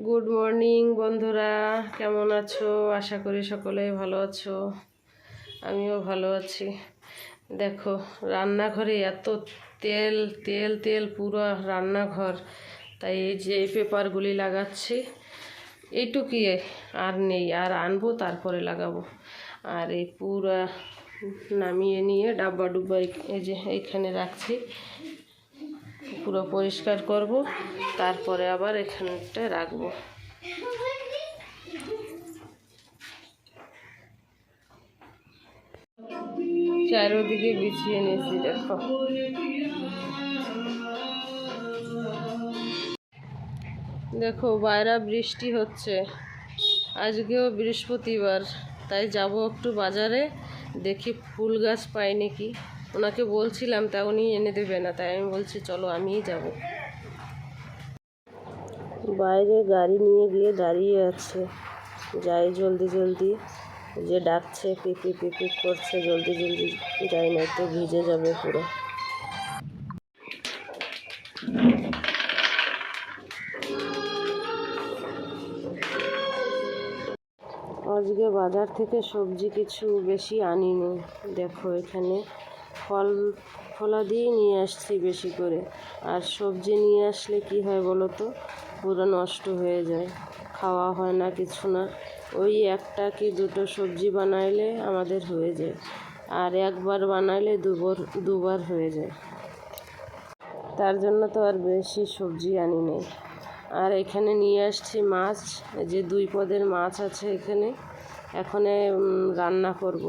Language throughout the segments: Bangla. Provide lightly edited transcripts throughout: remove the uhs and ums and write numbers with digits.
গুড মর্নিং বন্ধুরা, কেমন আছো? আশা করি সকলেই ভালো আছো। আমিও ভালো আছি। দেখো, রান্নাঘরে এত তেল তেল তেল, পুরো রান্নাঘর। তাই এই যে এই পেপারগুলি লাগাচ্ছি, এইটুকুই আর নেই, আর আনবো তারপরে লাগাবো। আর এই পুরা নামিয়ে নিয়ে ডাব্বা ডুব্বা এই যে এইখানে রাখছি, পুরো পরিষ্কার করব, তারপরে আবার এখানটা রাখবো। চারিদিকে বিছিয়ে নিয়েছি। দেখো, দেখো বাইরে বৃষ্টি হচ্ছে। আজকেও বৃহস্পতিবার, তাই যাব একটু বাজারে, দেখি ফুল গাছ পাই নাকি। ওনাকে বলছিলাম, তা উনি এনে দেবে না, তাই আমি বলছি চলো আমিই যাব। বাইরে গাড়ি নিয়ে গিয়ে দাঁড়িয়ে আছে, যাই জলদি জলদি, যে ডাকছে পিপি পিপি করছে, জলদি জলদি যাই, না তো ভিজে যাবে পুরো। আজকে বাজার থেকে সবজি কিছু বেশি আনিনি। দেখো এখানে ফল ফলা দিয়েই নিয়ে আসছি বেশি করে। আর সবজি নিয়ে আসলে কি হয় বলো তো, পুরো নষ্ট হয়ে যায়, খাওয়া হয় না, কিছু না। ওই একটা কি দুটো সবজি বানাইলে আমাদের হয়ে যায়, আর একবার বানাইলে দুবার হয়ে যায়। তার জন্য তো আর বেশি সবজি আনি নেই। আর এখানে নিয়ে আসছি মাছ, যে 2 পদের মাছ আছে এখানে। এখন রান্না করব।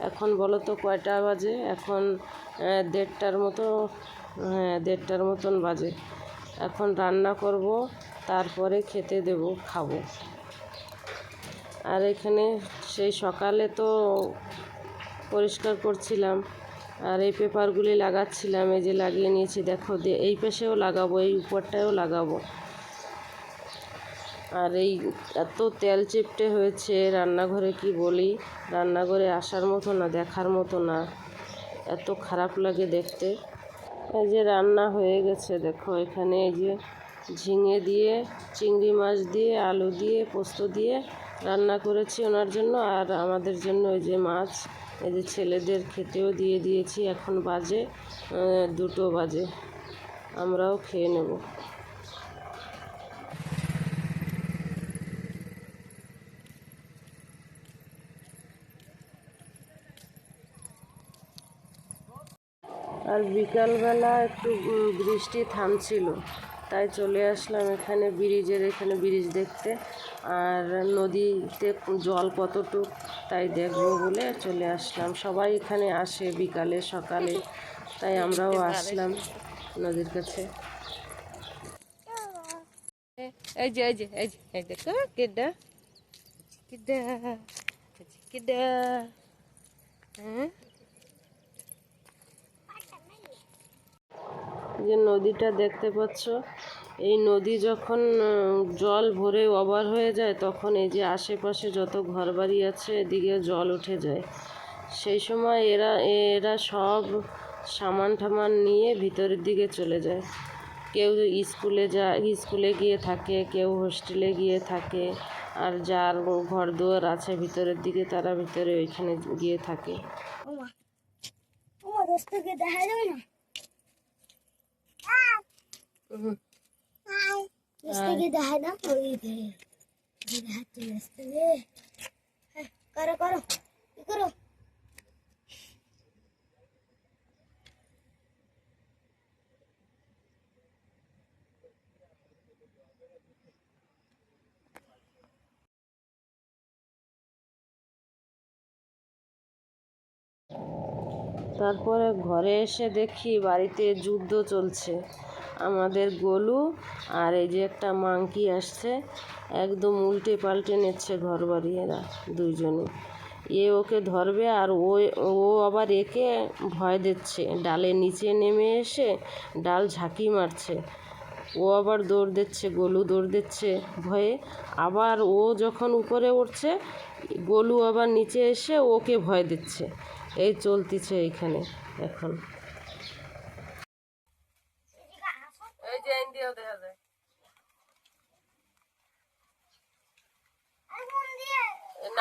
এখন বলো তো কয়টা বাজে? এখন 1:30টার মতো, হ্যাঁ 1:30টার মতন বাজে। এখন রান্না করব, তারপরে খেতে দেব, খাবো। আর এখানে সেই সকালে তো পরিষ্কার করছিলাম, আর এই পেপারগুলি লাগাচ্ছিলাম, এই যে লাগিয়ে নিয়েছি। দেখো, এই পাশেও লাগাবো, এই উপরটাও লাগাবো। আর এই এত তেল চিপটে হয়েছে রান্নাঘরে, কি বলি, রান্নাঘরে আসার মতো না, দেখার মতো না, এত খারাপ লাগে দেখতে। এই যে রান্না হয়ে গেছে, দেখো এখানে এই যে ঝিঙে দিয়ে, চিংড়ি মাছ দিয়ে, আলু দিয়ে, পোস্ত দিয়ে রান্না করেছি ওনার জন্য, আর আমাদের জন্য ওই যে মাছ, এই যে ছেলেদের খেতেও দিয়ে দিয়েছি। এখন বাজে 2টো বাজে, আমরাও খেয়ে নেব। আর বিকালবেলা একটু বৃষ্টি থামছিল, তাই চলে আসলাম এখানে ব্রিজের, এখানে ব্রিজ দেখতে। আর নদীতে জল কতটুক, তাই দেখবো বলে চলে আসলাম। সবাই এখানে আসে বিকালে সকালে, তাই আমরাও আসলাম নদীর কাছে। এই যে এই যে এই যে এই দেখো, কেডা কেডা কেডা, হ্যাঁ, যে নদীটা দেখতে পাচ্ছ, এই নদী যখন জল ভরে ওভার হয়ে যায়, তখন এই যে আশেপাশে যত ঘরবাড়ি আছে এদিকে জল উঠে যায়। সেই সময় এরা এরা সব সামান টামান নিয়ে ভিতরের দিকে চলে যায়। কেউ স্কুলে গিয়ে থাকে, কেউ হোস্টেলে গিয়ে থাকে, আর যার ঘর দুয়ার আছে ভিতরের দিকে, তারা ভিতরে ওইখানে গিয়ে থাকে। দেখা যাবে না, দেখা না, করো করো করো। তারপরে ঘরে এসে দেখি বাড়িতে যুদ্ধ চলছে। আমাদের গোলু আর এই যে একটা মাংকি আসছে, একদম উল্টে পাল্টে নিচ্ছে ঘর বাড়ি, এরা দুইজনে। ওকে ধরবে, আর ও আবার একে ভয় দিচ্ছে, ডালে নিচে নেমে এসে ডাল ঝাঁকি মারছে। ও আবার দৌড় দিচ্ছে, গোলু দৌড় দিচ্ছে ভয়ে। আবার ও যখন উপরে উঠছে, গোলু আবার নিচে এসে ওকে ভয় দিচ্ছে। এই চলতেছে এইখানে এখন। এই যে দেখা যায়,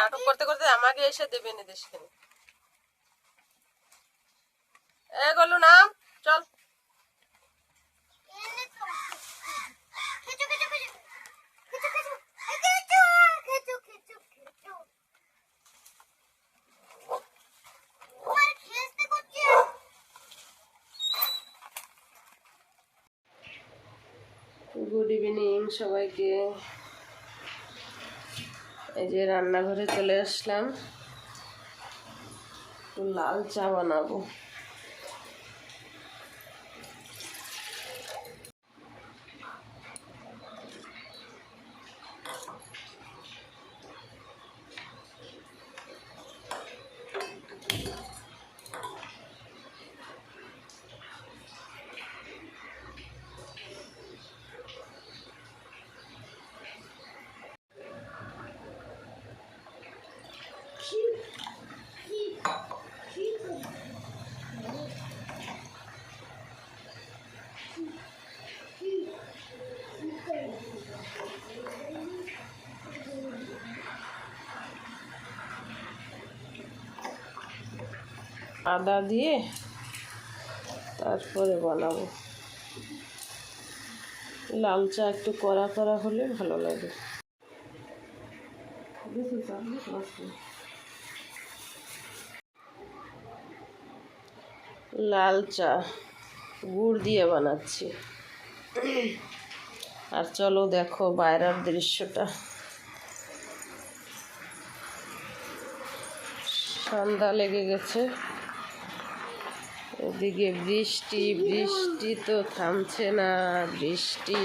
নাটক করতে করতে আমাকে এসে দেবে না দেশখানে। এ গলু নাম চল। গুড ইভিনিং সবাইকে। এই যে রান্নাঘরে চলে আসলাম, একটু লাল চা বানাবো। আদা দিয়ে তারপরে বানাবো। লাল চা একটু কড়া কড়া হলে ভালো লাগে। লাল চা গুড় দিয়ে বানাচ্ছি। আর চলো দেখো বাইরের দৃশ্যটা। সন্ধ্যা লেগে গেছে, এদিকে বৃষ্টি, বৃষ্টি তো থামছে না। বৃষ্টি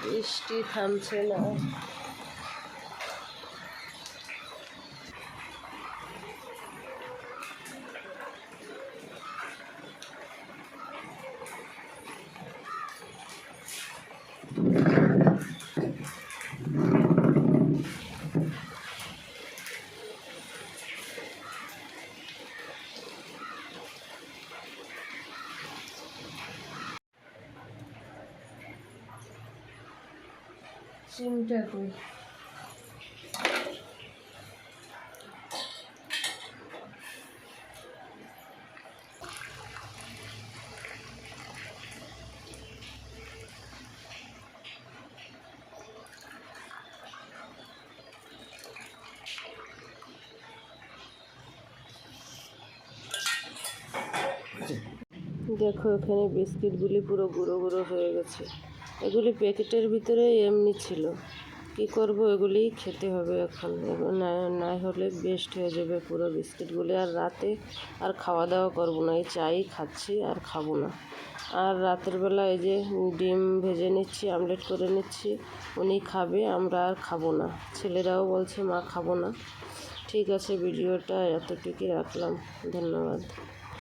বৃষ্টি থামছে না। চিমটা কই? দেখো এখানে বিস্কিটগুলি পুরো গুঁড়ো গুঁড়ো হয়ে গেছে। এগুলি প্যাকেটের ভিতরে এমনি ছিল, কি করব, এগুলি খেতে হবে এখন। না হলে বেস্ট হয়ে যাবে পুরো বিস্কিটগুলি। আর রাতে আর খাওয়া দাওয়া করবো না, এই চাই খাচ্ছি আর খাবো না। আর রাতের বেলা এই যে ডিম ভেজে নিচ্ছি, আমলেট করে নিচ্ছি, উনি খাবে, আমরা আর খাবো না। ছেলেরাও বলছে মা খাবো না। ঠিক আছে, ভিডিওটা এতটুকুই রাখলাম, ধন্যবাদ।